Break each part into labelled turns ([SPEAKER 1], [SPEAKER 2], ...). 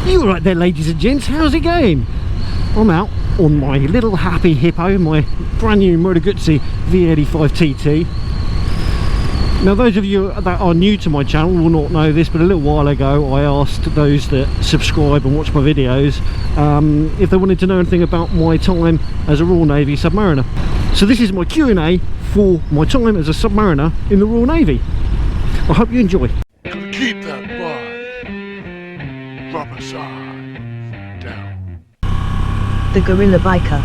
[SPEAKER 1] You alright there, ladies and gents, how's it going? I'm out on my little happy Hippo, my brand new Moto Guzzi V85 TT. Now those of you that are new to my channel will not know this, but a little while ago I asked those that subscribe and watch my videos if they wanted to know anything about my time as a Royal Navy submariner. So this is my Q&A for my time as a submariner in the Royal Navy. I hope you enjoy.
[SPEAKER 2] Keep that bud. Rubber side down.
[SPEAKER 3] The Gorilla Biker.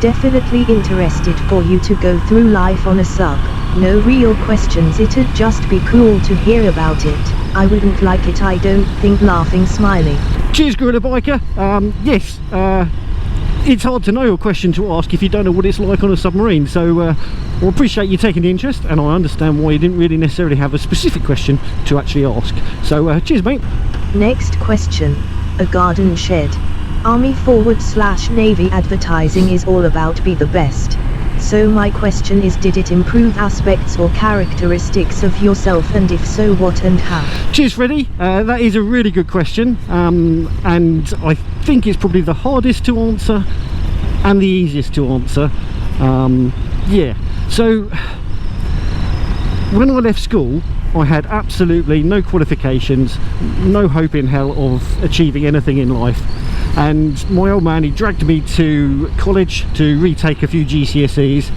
[SPEAKER 3] Definitely interested for you to go through life on a sub. No real questions, it'd just be cool to hear about it. I wouldn't like it, I don't think. Laughing smiley.
[SPEAKER 1] Cheers, Gorilla Biker. Yes, it's hard to know a question to ask if you don't know what it's like on a submarine, so I appreciate you taking the interest, and I understand why you didn't really necessarily have a specific question to actually ask. So cheers, mate.
[SPEAKER 3] Next question. A garden shed. Army/Navy advertising is all about be the best. So my question is, did it improve aspects or characteristics of yourself, and if so, what and how?
[SPEAKER 1] Cheers, Freddie. That is a really good question, and I think it's probably the hardest to answer and the easiest to answer. Yeah, so when I left school I had absolutely no qualifications, no hope in hell of achieving anything in life, and my old man, he dragged me to college to retake a few GCSEs,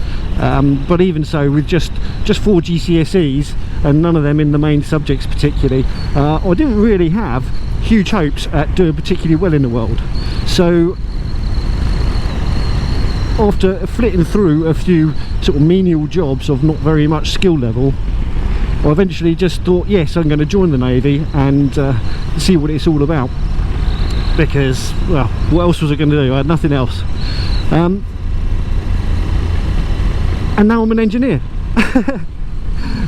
[SPEAKER 1] but even so, with just 4 GCSEs and none of them in the main subjects particularly, I didn't really have huge hopes at doing particularly well in the world. So after flitting through a few sort of menial jobs of not very much skill level, I eventually just thought, yes, I'm going to join the Navy and see what it's all about, because, well, what else was I going to do? I had nothing else. And now I'm an engineer.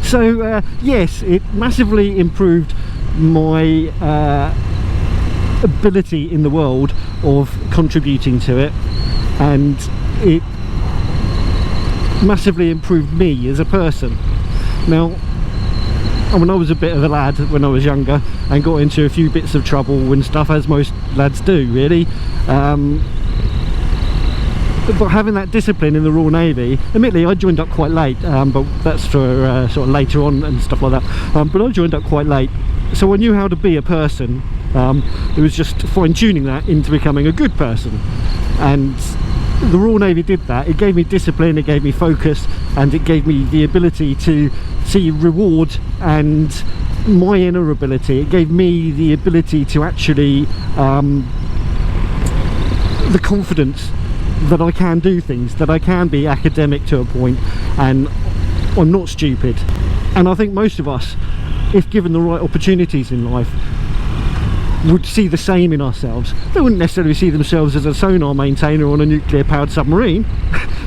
[SPEAKER 1] So yes, it massively improved my ability in the world of contributing to it, and it massively improved me as a person. Now, when I was a bit of a lad when I was younger and got into a few bits of trouble and stuff, as most lads do really, but having that discipline in the Royal Navy, admittedly I joined up quite late, but that's for sort of later on and stuff like that, but I joined up quite late, so I knew how to be a person. It was just fine-tuning that into becoming a good person, and the Royal Navy did that. It gave me discipline, it gave me focus, and it gave me the ability to see reward and my inner ability. It gave me the ability to actually the confidence that I can do things, that I can be academic to a point, and I'm not stupid. And I think most of us, if given the right opportunities in life, would see the same in ourselves. They wouldn't necessarily see themselves as a sonar maintainer on a nuclear powered submarine,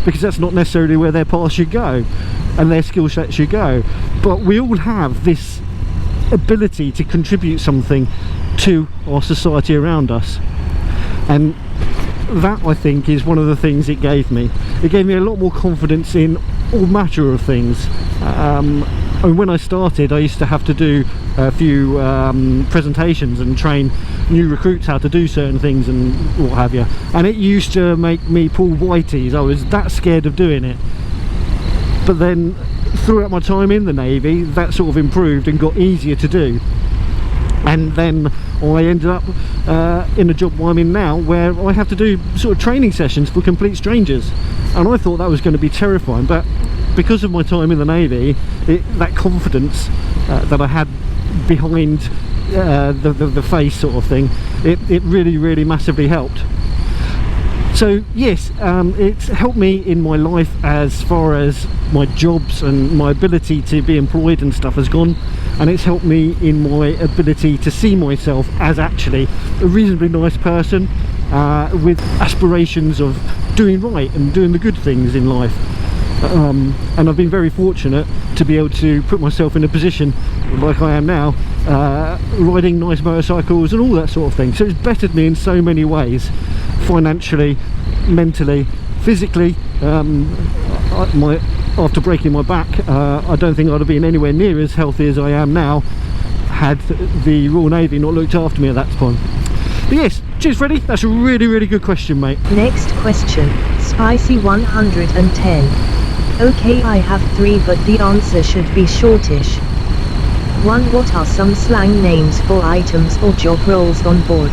[SPEAKER 1] because that's not necessarily where their path should go and their skill set should go, but we all have this ability to contribute something to our society around us, and that, I think, is one of the things it gave me. It gave me a lot more confidence in all matter of things. And when I started, I used to have to do a few presentations and train new recruits how to do certain things and what have you, and it used to make me pull whiteys. I was that scared of doing it. But then throughout my time in the Navy, that sort of improved and got easier to do, and then I ended up in a job I'm in now where I have to do sort of training sessions for complete strangers, and I thought that was going to be terrifying, but because of my time in the Navy, that confidence that I had behind the face sort of thing, it really massively helped. So yes, it's helped me in my life as far as my jobs and my ability to be employed and stuff has gone, and it's helped me in my ability to see myself as actually a reasonably nice person with aspirations of doing right and doing the good things in life. And I've been very fortunate to be able to put myself in a position like I am now, riding nice motorcycles and all that sort of thing. So it's bettered me in so many ways, financially, mentally, physically. After breaking my back, I don't think I'd have been anywhere near as healthy as I am now had the Royal Navy not looked after me at that point. But yes, cheers Freddie, that's a really good question, mate.
[SPEAKER 3] Next question, Spicy 110. Okay, I have 3, but the answer should be shortish. 1. What are some slang names for items or job roles on board?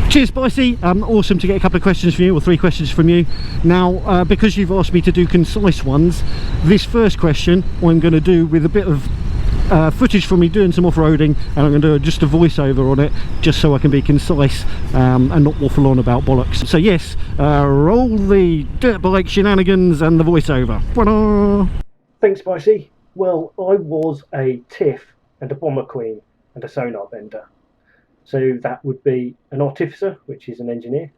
[SPEAKER 1] Cheers Spicy, awesome to get a couple of questions from you, or 3 questions from you. Now because you've asked me to do concise ones, this first question I'm going to do with a bit of footage from me doing some off-roading, and I'm going to do just a voiceover on it, just so I can be concise and not waffle on about bollocks. So yes, roll the dirt bike shenanigans and the voiceover. Thanks Spicy. Well, I was a TIFF and a bomber queen and a sonar bender. So that would be an artificer, which is an engineer,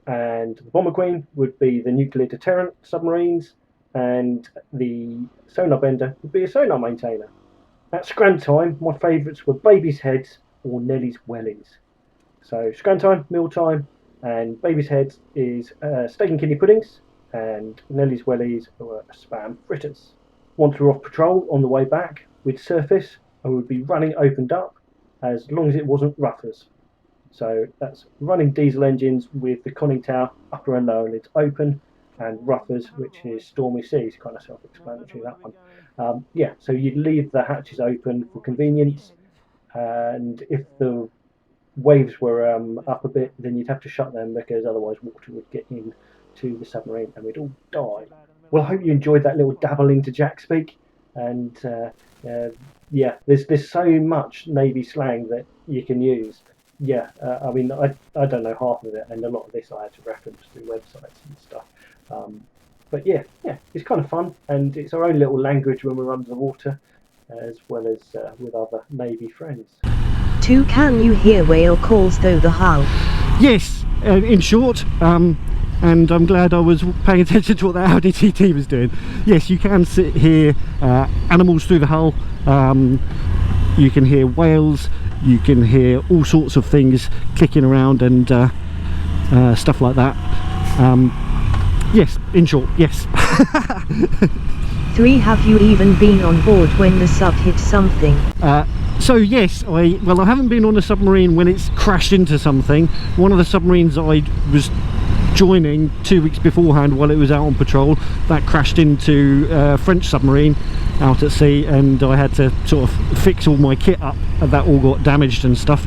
[SPEAKER 1] and the bomber queen would be the nuclear deterrent submarines, and the sonar bender would be a sonar maintainer. At Scran time, my favourites were Baby's Heads or Nellie's Wellies. So Scran time, meal time, and Baby's Heads is steak and kidney puddings, and Nellie's Wellies were spam fritters. Once we were off patrol, on the way back, we'd surface and we'd be running opened up, as long as it wasn't ruffers. So that's running diesel engines with the conning tower upper and lower lids open, and ruffers, which is stormy seas, kind of self-explanatory that one. Yeah, so you'd leave the hatches open for convenience, and if the waves were up a bit, then you'd have to shut them, because otherwise water would get into the submarine and we'd all die. Well, I hope you enjoyed that little dabble into Jack speak, and yeah, there's so much Navy slang that you can use. Yeah, I mean, I don't know half of it, and a lot of this I had to reference through websites and stuff. But yeah, it's kind of fun, and it's our own little language when we're under the water, as well as with other Navy friends.
[SPEAKER 3] 2. Can you hear whale calls through the hull?
[SPEAKER 1] Yes, in short, and I'm glad I was paying attention to what the Audi TT was doing. Yes, you can hear animals through the hull, you can hear whales, you can hear all sorts of things clicking around and stuff like that. Yes, in short, yes.
[SPEAKER 3] 3. Have you even been on board when the sub hit something?
[SPEAKER 1] So yes, I haven't been on a submarine when it's crashed into something. One of the submarines I was joining 2 weeks beforehand while it was out on patrol, that crashed into a French submarine out at sea, and I had to sort of fix all my kit up, and that all got damaged and stuff.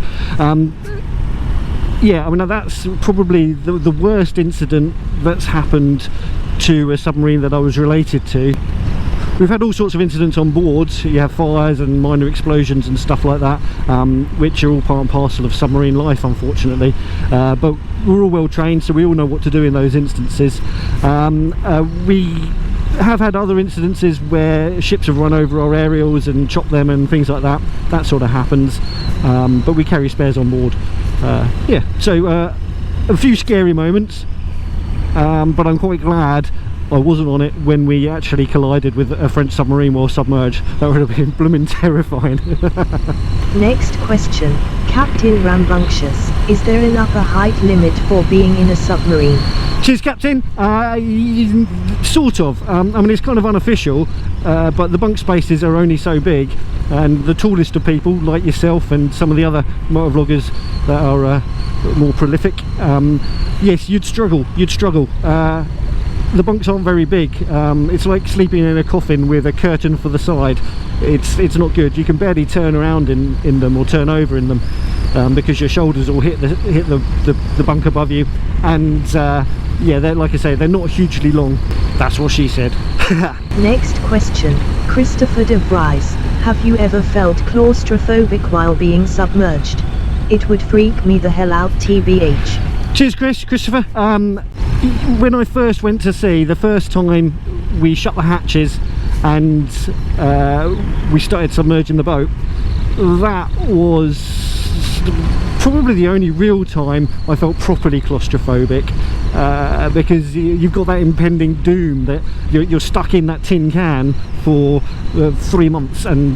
[SPEAKER 1] Yeah, I mean, that's probably the worst incident that's happened to a submarine that I was related to. We've had all sorts of incidents on board. You have fires and minor explosions and stuff like that, which are all part and parcel of submarine life, unfortunately. But we're all well trained, so we all know what to do in those instances. We have had other incidences where ships have run over our aerials and chopped them and things like that. That sort of happens, but we carry spares on board. Yeah, so a few scary moments, but I'm quite glad I wasn't on it when we actually collided with a French submarine while submerged. That would have been blooming terrifying.
[SPEAKER 3] Next question, Captain Rambunctious. Is there an upper height limit for being in a submarine?
[SPEAKER 1] Cheers, Captain. Sort of. I mean, it's kind of unofficial, but the bunk spaces are only so big, and the tallest of people, like yourself and some of the other motovloggers that are more prolific, yes, you'd struggle. The bunks aren't very big. It's like sleeping in a coffin with a curtain for the side. It's not good. You can barely turn around in them or turn over in them, because your shoulders will hit the bunk above you, and yeah, they're, like I say, they're not hugely long. That's what she said.
[SPEAKER 3] Next question, Christopher de Vries. Have you ever felt claustrophobic while being submerged? It would freak me the hell out, TBH.
[SPEAKER 1] Cheers, Christopher. When I first went to sea, the first time we shut the hatches and we started submerging the boat, that was probably the only real time I felt properly claustrophobic, because you've got that impending doom that you're stuck in that tin can for 3 months and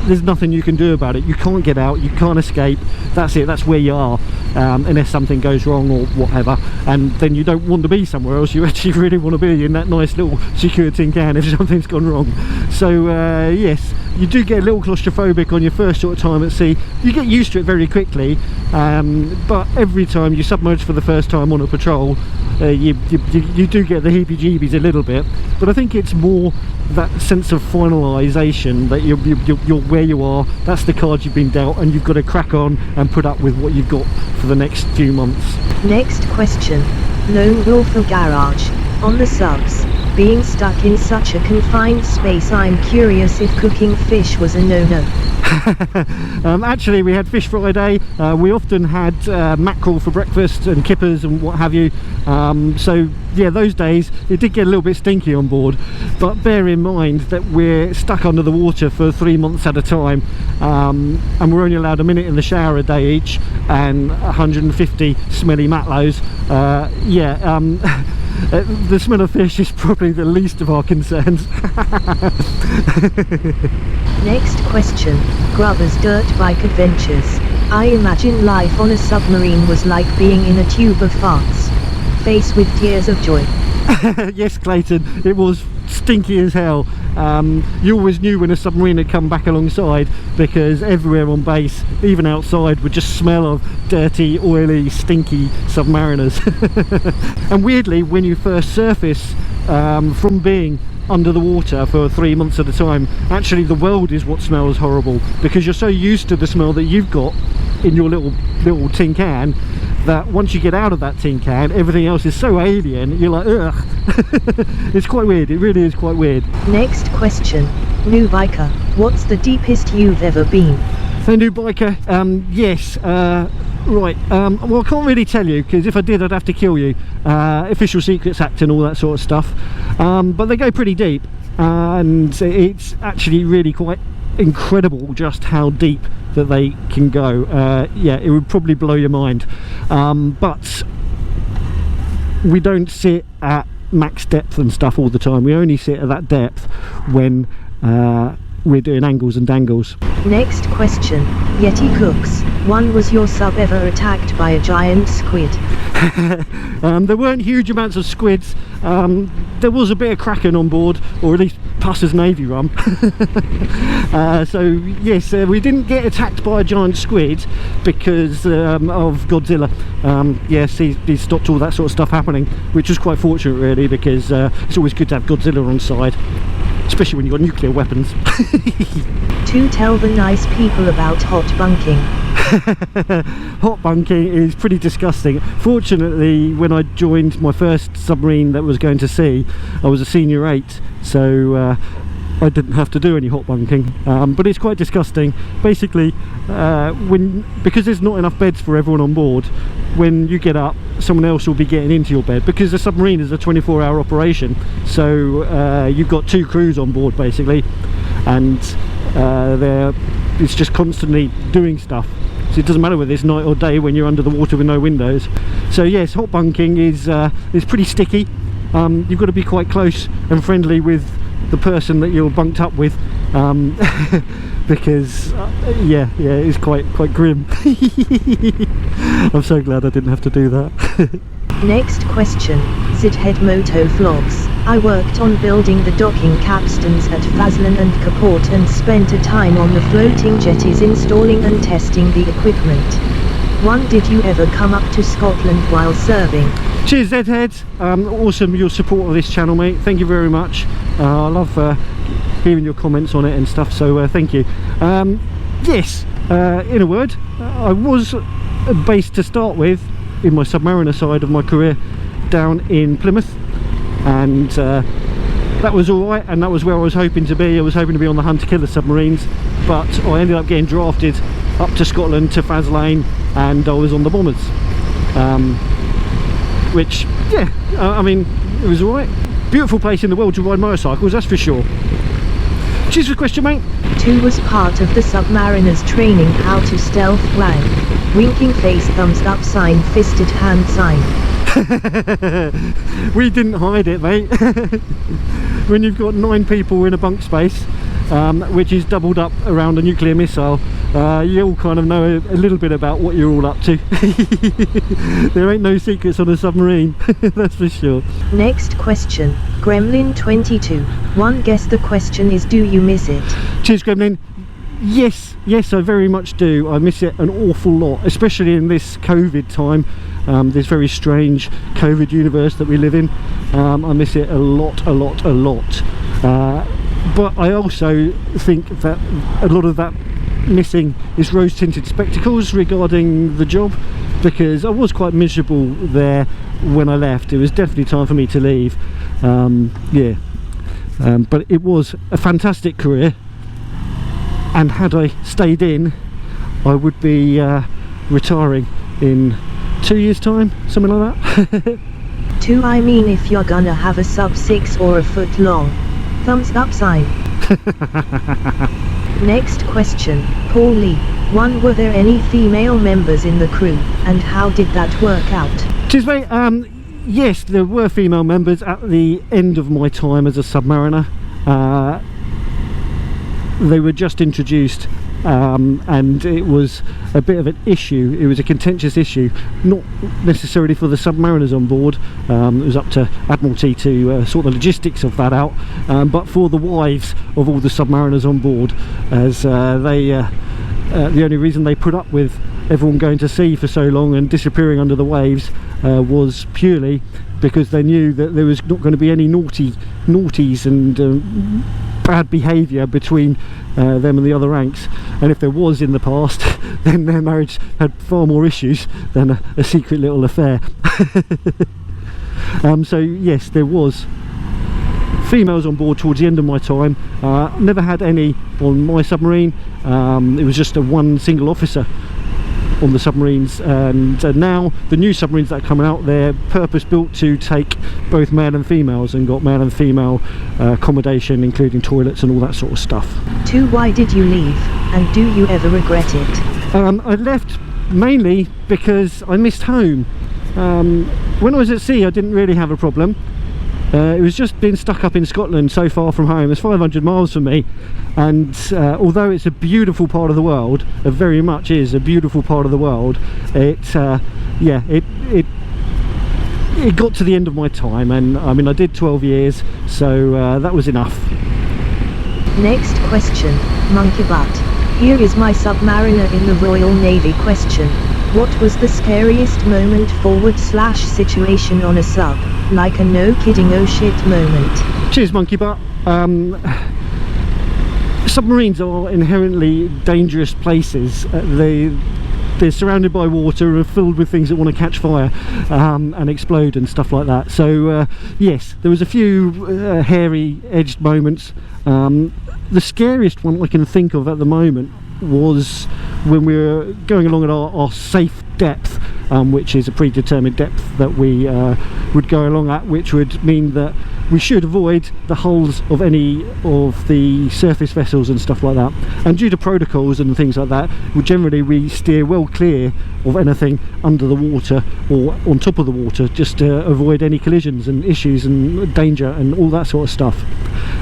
[SPEAKER 1] there's nothing you can do about it. You can't get out, you can't escape. That's it, that's where you are, unless something goes wrong or whatever, and then you don't want to be somewhere else. You actually really want to be in that nice little secure tin can if something's gone wrong. So yes, you do get a little claustrophobic on your first sort of time at sea. You get used to it very quickly, but every time you submerge for the first time on a patrol, you do get the heebie-jeebies a little bit. But I think it's more that sense of finalisation, that you're where you are, that's the card you've been dealt, and you've got to crack on and put up with what you've got for the next few months.
[SPEAKER 3] Next question. Lone Wolf or Garage? On the subs, being stuck in such a confined space, I'm curious if cooking fish was a no-no.
[SPEAKER 1] Actually, we had Fish Friday. We often had mackerel for breakfast and kippers and what have you. So yeah, those days it did get a little bit stinky on board, but bear in mind that we're stuck under the water for 3 months at a time, and we're only allowed a minute in the shower a day each, and 150 smelly matlows. The smell of fish is probably the least of our concerns.
[SPEAKER 3] Next question. Grubber's dirt bike adventures. I imagine life on a submarine was like being in a tube of farts. Face with tears of joy.
[SPEAKER 1] Yes, Clayton, it was stinky as hell. You always knew when a submarine had come back alongside, because everywhere on base, even outside, would just smell of dirty, oily, stinky submariners. And weirdly, when you first surface from being under the water for 3 months at a time, actually the world is what smells horrible, because you're so used to the smell that you've got in your little tin can, that once you get out of that tin can, everything else is so alien, you're like, ugh. It's quite weird, it really is quite weird.
[SPEAKER 3] Next question. New biker, what's the deepest you've ever been?
[SPEAKER 1] So new biker, yes, right, well I can't really tell you, because if I did I'd have to kill you. Official Secrets Act and all that sort of stuff, but they go pretty deep, and it's actually really quite incredible just how deep that they can go. Yeah, it would probably blow your mind, but we don't sit at max depth and stuff all the time. We only sit at that depth when we're doing angles and dangles.
[SPEAKER 3] Next question. Yeti Cooks, was your sub ever attacked by a giant squid?
[SPEAKER 1] There weren't huge amounts of squids. There was a bit of kraken on board, or at least Puss's Navy rum. So yes, we didn't get attacked by a giant squid because of Godzilla. Yes, he stopped all that sort of stuff happening, which was quite fortunate really, because it's always good to have Godzilla on side, especially when you've got nuclear weapons.
[SPEAKER 3] To tell the nice people about hot bunking.
[SPEAKER 1] Hot bunking is pretty disgusting. Fortunately, when I joined my first submarine that was going to sea, I was a senior 8, so I didn't have to do any hot bunking, but it's quite disgusting. Basically, because there's not enough beds for everyone on board, when you get up, someone else will be getting into your bed, because the submarine is a 24-hour operation, so you've got 2 crews on board basically, and it's just constantly doing stuff. So it doesn't matter whether it's night or day when you're under the water with no windows. So yes, hot bunking is pretty sticky. You've got to be quite close and friendly with the person that you're bunked up with, because yeah, it's quite grim. I'm so glad I didn't have to do that.
[SPEAKER 3] Next question. Zithead Moto Vlogs. I worked on building the docking capstans at Fazlan and Kaport and spent a time on the floating jetties installing and testing the equipment. Did you ever come up to Scotland while serving?
[SPEAKER 1] Cheers Zhead, awesome your support of this channel, mate, thank you very much. I love hearing your comments on it and stuff, so thank you. Yes, in a word, I was based to start with in my Submariner side of my career down in Plymouth, and that was alright, and that was where I was hoping to be. I was hoping to be on the hunter killer submarines, but I ended up getting drafted up to Scotland to Faslane, and I was on the bombers, which, yeah, I mean, it was alright. Beautiful place in the world to ride motorcycles, that's for sure. Cheers for the question, mate.
[SPEAKER 3] 2 was part of the Submariner's training how to stealth flank. Winking face, thumbs up sign, fisted hand sign.
[SPEAKER 1] We didn't hide it, mate. When you've got 9 people in a bunk space which is doubled up around a nuclear missile. You all kind of know a little bit about what you're all up to. There ain't no secrets on a submarine, that's for sure.
[SPEAKER 3] Next question, Gremlin22. One guess the question is, do you miss it?
[SPEAKER 1] Cheers, Gremlin. Yes, I very much do. I miss it an awful lot, especially in this COVID time, this very strange COVID universe that we live in. I miss it a lot. But I also think that a lot of that missing is rose-tinted spectacles regarding the job, because I was quite miserable there when I left. It was definitely time for me to leave. But it was a fantastic career, and had I stayed in, I would be retiring in 2 years' time, something like that.
[SPEAKER 3] I mean, if you're gonna have a sub 6 or a foot long, thumbs up sign. Next question, Paul Lee. 1. Were there any female members in the crew, and how did that work out?
[SPEAKER 1] Cheers, mate. Yes, there were female members at the end of my time as a submariner. They were just introduced, and it was a bit of an issue. It was a contentious issue, not necessarily for the submariners on board. It was up to Admiralty to sort the logistics of that out, but for the wives of all the submariners on board, as the only reason they put up with everyone going to sea for so long and disappearing under the waves was purely because they knew that there was not going to be any naughties and bad behaviour between them and the other ranks, and if there was in the past, then their marriage had far more issues than a secret little affair. So yes, there was females on board towards the end of my time. Never had any on my submarine. It was just one single officer on the submarines, and now the new submarines that are coming out, they're purpose built to take both male and females, and got male and female accommodation, including toilets and all that sort of stuff.
[SPEAKER 3] 2. Why did you leave, and do you ever regret it?
[SPEAKER 1] I left mainly because I missed home. When I was at sea, I didn't really have a problem. It was just being stuck up in Scotland, so far from home. It's 500 miles from me, and although it's a beautiful part of the world, it very much is a beautiful part of the world, it got to the end of my time, and I mean, I did 12 years, so that was enough.
[SPEAKER 3] Next question, Monkey Butt. Here is my submariner in the Royal Navy question. What was the scariest moment / situation on a sub? Like a no kidding oh shit moment.
[SPEAKER 1] Cheers, Monkey Butt. Submarines are inherently dangerous places. They're surrounded by water and filled with things that want to catch fire and explode and stuff like that. So yes, there was a few hairy edged moments. The scariest one I can think of at the moment was when we were going along at our safe depth, which is a predetermined depth that we would go along at, which would mean that we should avoid the hulls of any of the surface vessels and stuff like that. And due to protocols and things like that, we steer well clear of anything under the water or on top of the water, just to avoid any collisions and issues and danger and all that sort of stuff.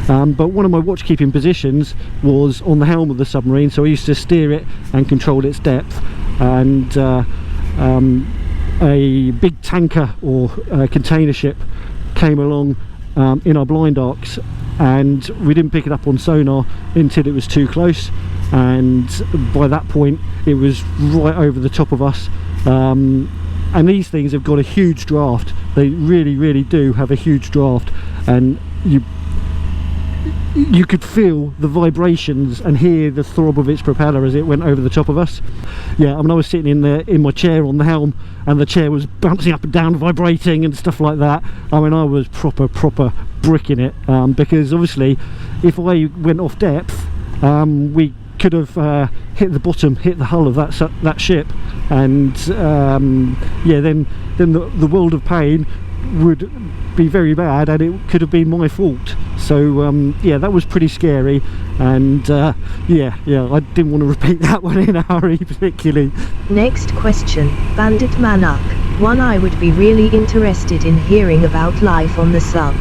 [SPEAKER 1] But one of my watch keeping positions was on the helm of the submarine, so I used to steer it and control its depth, and a big tanker or container ship came along in our blind arcs, and we didn't pick it up on sonar until it was too close, and by that point it was right over the top of us. And these things have got a huge draft. They really do have a huge draft, and you could feel the vibrations and hear the throb of its propeller as it went over the top of us. Yeah, I mean, I was sitting in my chair on the helm, and the chair was bouncing up and down, vibrating and stuff like that. I mean, I was proper bricking it, because obviously if I went off depth, we could have hit the bottom, hit the hull of that ship, and yeah, then the world of pain would be very bad, and it could have been my fault. So yeah, that was pretty scary, and yeah, I didn't want to repeat that one in a hurry particularly.
[SPEAKER 3] Next question, Bandit Manak. 1. I would be really interested in hearing about life on the sub.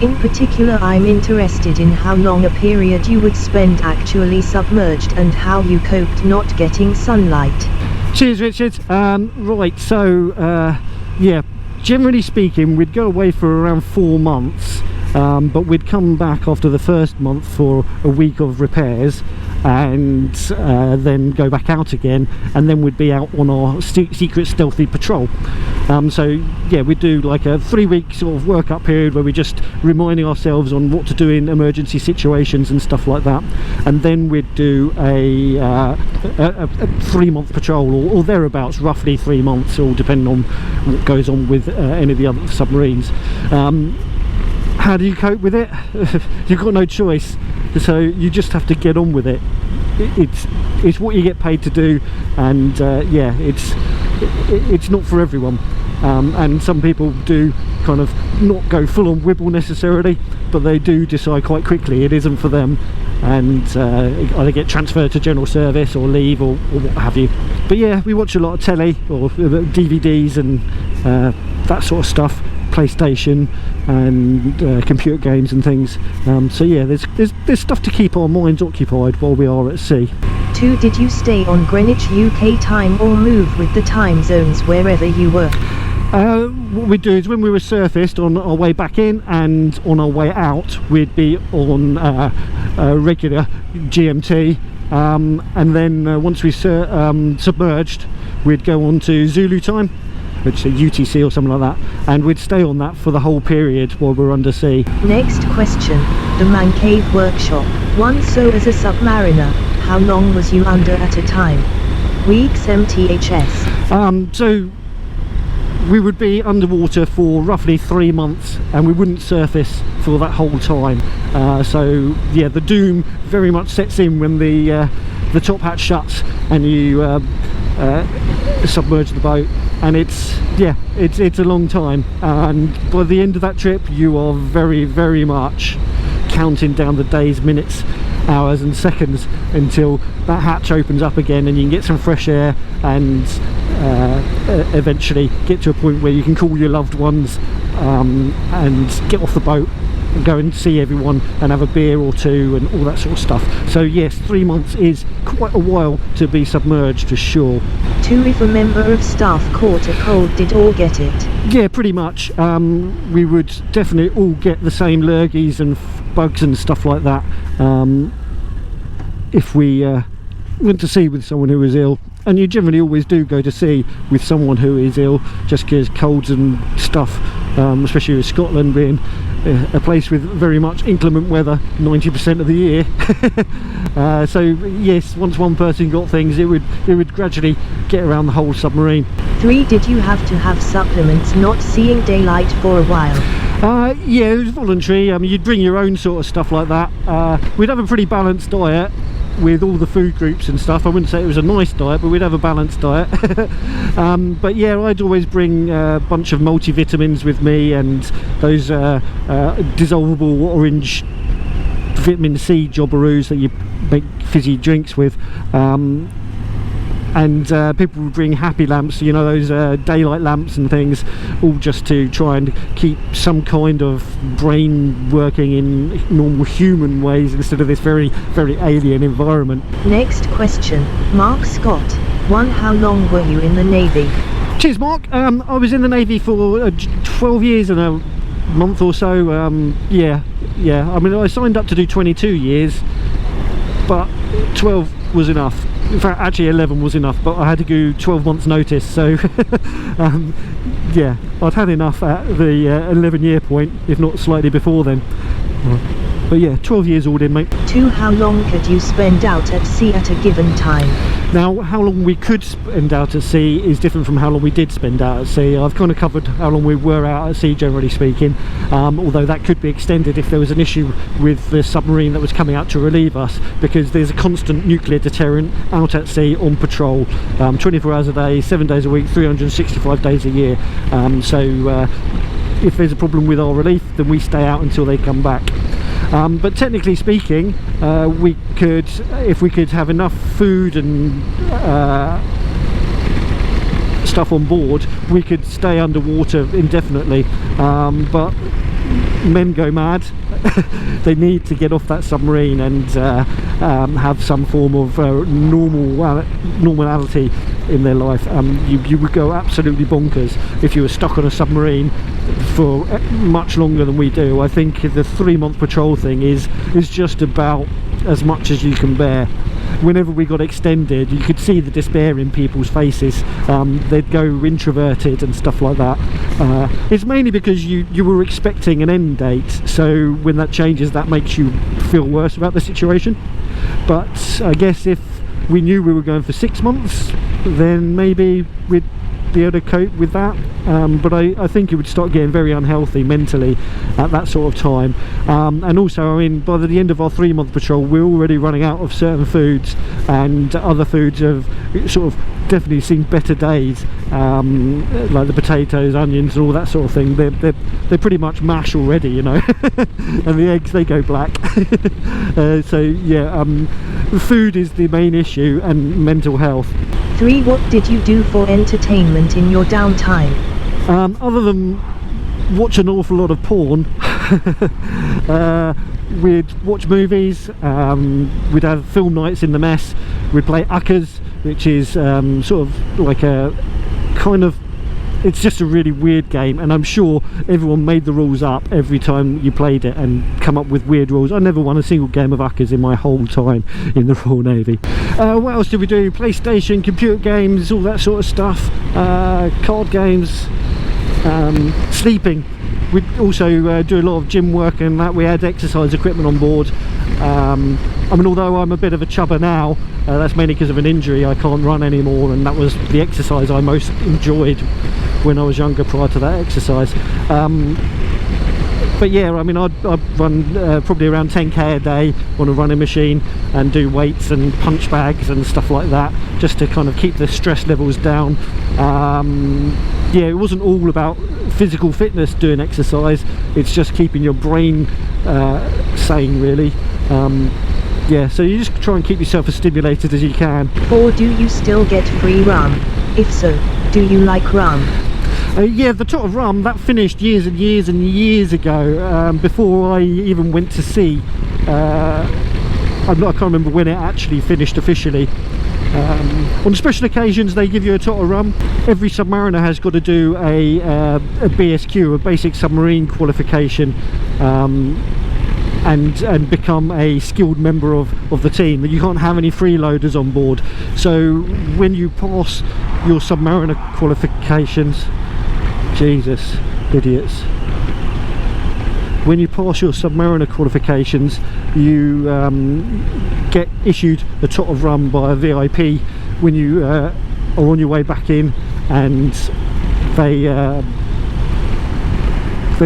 [SPEAKER 3] In particular, I'm interested in how long a period you would spend actually submerged and how you coped not getting sunlight.
[SPEAKER 1] Cheers, Richard. Right, so yeah, generally speaking, we'd go away for around 4 months, but we'd come back after the first month for a week of repairs, and then go back out again, and then we'd be out on our secret stealthy patrol. So yeah, we do like a 3-week sort of work-up period where we're just reminding ourselves on what to do in emergency situations and stuff like that, and then we'd do a 3-month patrol, or thereabouts, roughly 3 months, all depending on what goes on with any of the other submarines. How do you cope with it? You've got no choice, so you just have to get on with it. It's what you get paid to do, and yeah, it's not for everyone, and some people do kind of not go full on wibble necessarily, but they do decide quite quickly it isn't for them, and either get transferred to general service or leave, or what have you. But yeah, we watch a lot of telly or DVDs and that sort of stuff, PlayStation and computer games and things. So yeah, there's stuff to keep our minds occupied while we are at sea.
[SPEAKER 3] 2. Did you stay on Greenwich UK time or move with the time zones wherever you were?
[SPEAKER 1] What we'd do is, when we were surfaced, on our way back in and on our way out, we'd be on regular GMT, and then once we submerged, we'd go on to Zulu time, which is UTC or something like that, and we'd stay on that for the whole period while we're undersea.
[SPEAKER 3] Next question. The Man Cave Workshop. 1. So as a submariner, how long was you under at a time? Weeks MTHS.
[SPEAKER 1] So we would be underwater for roughly 3 months, and we wouldn't surface for that whole time. So yeah, the doom very much sets in when the top hatch shuts and you submerge the boat, and it's a long time, and by the end of that trip you are very, very much counting down the days, minutes, hours and seconds until that hatch opens up again and you can get some fresh air, and eventually get to a point where you can call your loved ones and get off the boat and go and see everyone and have a beer or two and all that sort of stuff. So yes, 3 months is quite a while to be submerged, for sure.
[SPEAKER 3] 2. If a member of staff caught a cold, did all get it?
[SPEAKER 1] Yeah, pretty much. We would definitely all get the same lurgies and bugs and stuff like that if we went to sea with someone who was ill. And you generally always do go to sea with someone who is ill, just because colds and stuff, especially with Scotland being a place with very much inclement weather 90% of the year. So yes, once one person got things, it would gradually get around the whole submarine.
[SPEAKER 3] 3. Did you have to have supplements not seeing daylight for a while?
[SPEAKER 1] Yeah, it was voluntary. I mean, you'd bring your own sort of stuff like that. We'd have a pretty balanced diet with all the food groups and stuff. I wouldn't say it was a nice diet, but we'd have a balanced diet. But yeah, I'd always bring a bunch of multivitamins with me, and those dissolvable orange vitamin C jobberoos that you make fizzy drinks with. And people would bring happy lamps, you know, those daylight lamps and things, all just to try and keep some kind of brain working in normal human ways instead of this very, very alien environment.
[SPEAKER 3] Next question. Mark Scott. 1. How long were you in the Navy?
[SPEAKER 1] Cheers, Mark. I was in the Navy for 12 years and a month or so. Yeah. I mean, I signed up to do 22 years, but 12 was enough. In fact, actually 11 was enough, but I had to do 12 months notice, so yeah, I'd had enough at the 11-year point, if not slightly before then. But yeah, 12 years all in, mate.
[SPEAKER 3] 2. How long could you spend out at sea at a given time?
[SPEAKER 1] Now, how long we could spend out at sea is different from how long we did spend out at sea. I've kind of covered how long we were out at sea, generally speaking, although that could be extended if there was an issue with the submarine that was coming out to relieve us, because there's a constant nuclear deterrent out at sea on patrol, 24 hours a day, 7 days a week, 365 days a year. So if there's a problem with our relief, then we stay out until they come back. But technically speaking, we could, if we could have enough food and stuff on board, we could stay underwater indefinitely. But men go mad. They need to get off that submarine and have some form of normality in their life. You would go absolutely bonkers if you were stuck on a submarine for much longer than we do. I think the 3-month patrol thing is just about as much as you can bear. Whenever we got extended, you could see the despair in people's faces. They'd go introverted and stuff like that. It's mainly because you were expecting an end date, so when that changes, that makes you feel worse about the situation. But I guess if we knew we were going for 6 months, then maybe we'd be able to cope with that. But I think it would start getting very unhealthy mentally at that sort of time. And also, I mean, by the end of our 3-month patrol, we're already running out of certain foods, and other foods have sort of definitely seen better days, like the potatoes, onions and all that sort of thing. They're pretty much mash already, you know. And the eggs, they go black. So yeah, food is the main issue, and mental health.
[SPEAKER 3] 3. What did you do for entertainment in your downtime?
[SPEAKER 1] Other than watch an awful lot of porn, we'd watch movies, we'd have film nights in the mess, we'd play uckers, which is sort of like a kind of, it's just a really weird game, and I'm sure everyone made the rules up every time you played it and come up with weird rules. I never won a single game of uckers in my whole time in the Royal Navy. What else did we do? PlayStation, computer games, all that sort of stuff, card games, sleeping. We'd also do a lot of gym work, and that we had exercise equipment on board. I mean, although I'm a bit of a chubber now, that's mainly because of an injury. I can't run anymore, and that was the exercise I most enjoyed when I was younger, prior to that exercise. But yeah, I mean, I'd run probably around 10k a day on a running machine, and do weights and punch bags and stuff like that, just to kind of keep the stress levels down. Yeah, it wasn't all about physical fitness doing exercise, it's just keeping your brain sane, really. Yeah, so you just try and keep yourself as stimulated as you can.
[SPEAKER 3] 4. Do you still get free rum? If so, do you like rum?
[SPEAKER 1] Yeah, the tot of rum, that finished years and years and years ago, before I even went to sea. I can't remember when it actually finished officially. On special occasions they give you a tot of rum. Every submariner has got to do a BSQ, a basic submarine qualification, and become a skilled member of the team. You can't have any freeloaders on board. So when you pass your submariner qualifications, Jesus, idiots. When you pass your submariner qualifications, you get issued a tot of rum by a VIP when you are on your way back in, and they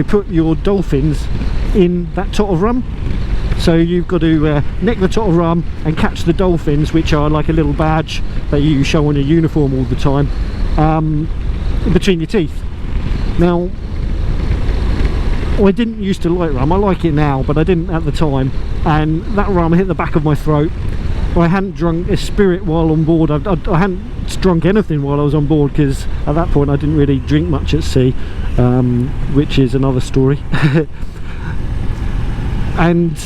[SPEAKER 1] put your dolphins in that tot of rum. So you've got to neck the tot of rum and catch the dolphins, which are like a little badge that you show on your uniform all the time, between your teeth. Now, I didn't used to like rum. I like it now, but I didn't at the time, and that rum hit the back of my throat. I hadn't drunk a spirit while on board. I hadn't drunk anything while I was on board, because at that point I didn't really drink much at sea, which is another story. And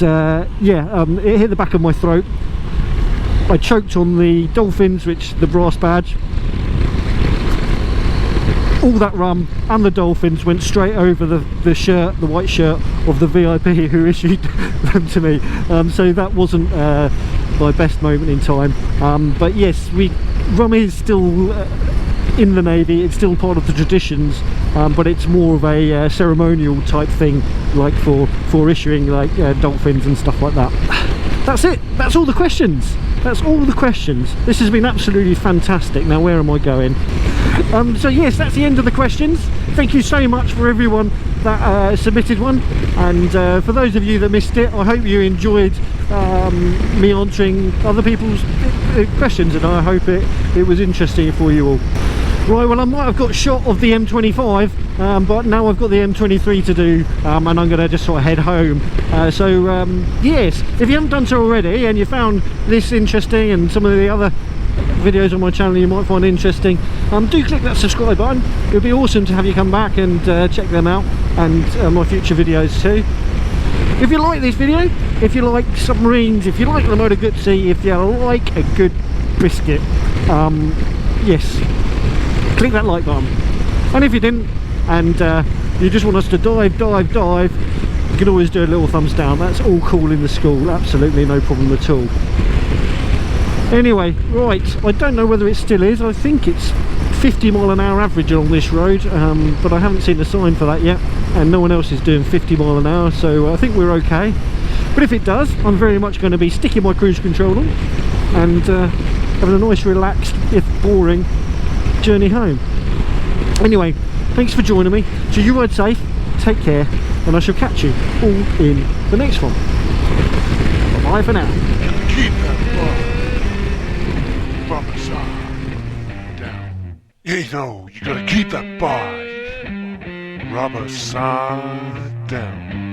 [SPEAKER 1] yeah, it hit the back of my throat. I choked on the dolphins, which the brass badge. All that rum and the dolphins went straight over the shirt, the white shirt of the VIP who issued them to me. So that wasn't my best moment in time. But yes, rum is still in the Navy. It's still part of the traditions, but it's more of a ceremonial type thing, like for issuing like dolphins and stuff like that. That's it. That's all the questions. That's all the questions. This has been absolutely fantastic. Now, where am I going? So yes, that's the end of the questions. Thank you so much for everyone that submitted one, and for those of you that missed it, I hope you enjoyed me answering other people's questions, and I hope it was interesting for you all. Right, well, I might have got shot of the M25, but now I've got the M23 to do, and I'm going to just sort of head home. So yes, if you haven't done so already and you found this interesting and some of the other videos on my channel you might find interesting, do click that subscribe button. It would be awesome to have you come back and check them out, and my future videos too. If you like this video, if you like submarines, if you like the Moto Guzzi, if you like a good biscuit, yes, click that like button. And if you didn't, and you just want us to dive, you can always do a little thumbs down. That's all cool in the school, absolutely no problem at all. Anyway, right, I don't know whether it still is. I think it's 50-mile-an-hour average on this road, but I haven't seen a sign for that yet, and no one else is doing 50 mile an hour, so I think we're okay. But if it does, I'm very much going to be sticking my cruise control on and having a nice, relaxed, if boring, journey home. Anyway, thanks for joining me. So you ride safe, take care, and I shall catch you all in the next one. Bye for now.
[SPEAKER 2] Keep that bar rubber side down. You know, you gotta keep that bar rubber side down.